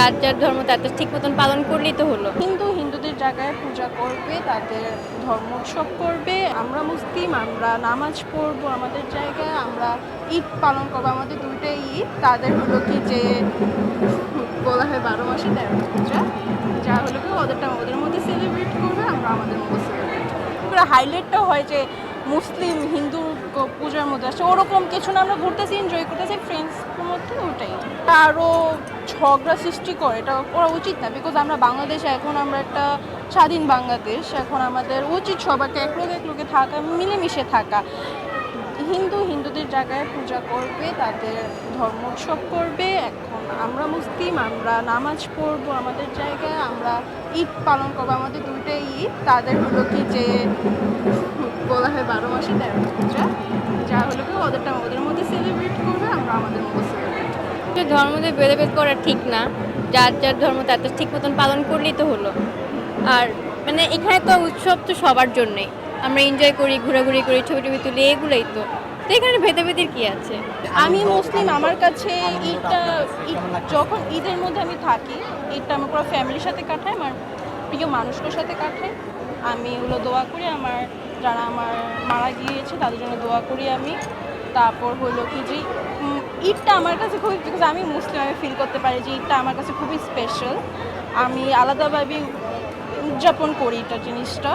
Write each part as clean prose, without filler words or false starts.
যার যার ধর্ম তাদের ঠিক মতন পালন করলেই তো হলো। হিন্দুদের জায়গায় পূজা করবে, তাদের ধর্ম উৎসব করবে। আমরা মুসলিম, আমরা নামাজ পড়বো আমাদের জায়গায়, আমরা ঈদ পালন করবো, আমাদের দুইটাই ঈদ। তাদের হলো কি যে বলা হয় 12 মাসে 13 পূজা, যা হলো কি ওদেরটা ওদের মধ্যে সেলিব্রেট করবে, আমরা আমাদের মধ্যে সেলিব্রেট করবো। হাইলাইটটাও হয় যে মুসলিম হিন্দু পূজার মধ্যে আসছে, ওরকম কিছু না। আমরা ঘুরতেছি, এনজয় করতেছি ফ্রেন্ডসদের মধ্যে, ওটাই। আরও ঝগড়া সৃষ্টি করে এটা করা উচিত না, বিকজ আমরা বাংলাদেশে এখন, আমরা একটা স্বাধীন বাংলাদেশ। এখন আমাদের উচিত সবাইকে একলোকে থাকা, মিলেমিশে থাকা। হিন্দুদের জায়গায় পূজা করবে, তাদের ধর্ম উৎসব করবে। এখন আমরা মুসলিম, আমরা নামাজ পড়বো আমাদের জায়গায়, আমরা ঈদ পালন করবো, আমাদের দুইটাই ঈদ। তাদের হলো কি যে বলা হয় 12 মাসে 13 পূজা, যা হলো কি ওদেরটা ওদের মধ্যে সেলিব্রেট করবে, আমরা আমাদের মধ্যে সেলিব্রেট করবো। ধর্মদের ভেদাভেদ করা ঠিক না, যার যার ধর্ম তাদের ঠিক মতন পালন করলেই তো হলো। আর মানে এখানে তো উৎসব তো সবার জন্যই, আমরা এনজয় করি, ঘোরাঘুরি করি, ছবি টবি তুলি, এগুলোই তো। তো এখানে ভেদাভেদের কি আছে? আমি মুসলিম, আমার কাছে যখন ঈদের মধ্যে আমি থাকি, ঈদটা আমি পুরো ফ্যামিলির সাথে কাটাই, আমার প্রিয় মানুষগুলোর সাথে কাটাই। আমি ওগুলো দোয়া করি, যারা আমার মারা গিয়েছে তাদের জন্য দোয়া করি আমি। তারপর হলো কি যে ঈদটা আমার কাছে খুবই, বিকজ আমি মুসলিম, আমি ফিল করতে পারি যে ঈদটা আমার কাছে খুবই স্পেশাল। আমি আলাদাভাবে উদযাপন করি এটা জিনিসটা।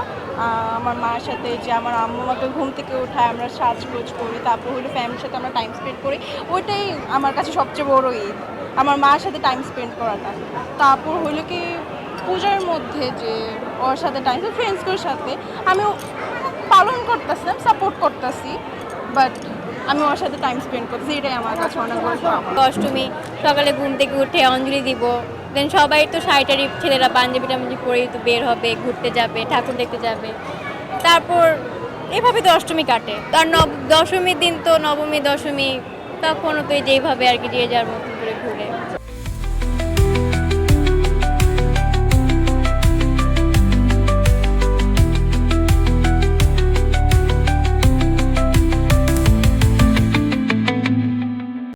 আমার মার সাথে, যে আমার আম্মু আমাকে ঘুম থেকে ওঠায়, আমরা সাজগোজ করি, তারপর হলো ফ্যামিলির সাথে আমরা টাইম স্পেন্ড করি, ওইটাই আমার কাছে সবচেয়ে বড় ঈদ, আমার মার সাথে টাইম স্পেন্ড করাটা। তারপর হলো কি পূজার মধ্যে যে ওর সাথে টাইম, ফ্রেন্ডসগুলোর সাথে আমিও পালন করতেছিলাম, সাপোর্ট করতেছি, বাট আমি ওর সাথে টাইম স্পেন্ড করতেছি, এটাই আমার কাছে অনেক বড় পাওয়া। অষ্টমী সকালে ঘুম থেকে উঠে অঞ্জলি দিব, দেন সবাই তো শাড়ি ছেলেরা পাঞ্জাবি টাঞ্জাবি পরেই তো বের হবে, ঘুরতে যাবে, ঠাকুর দেখতে যাবে। তারপর এভাবে তো অষ্টমী কাটে। আর দশমীর দিন তো নবমী দশমী, তখনও তো যেইভাবে আর কি যে যার মতন করে ঘুরে।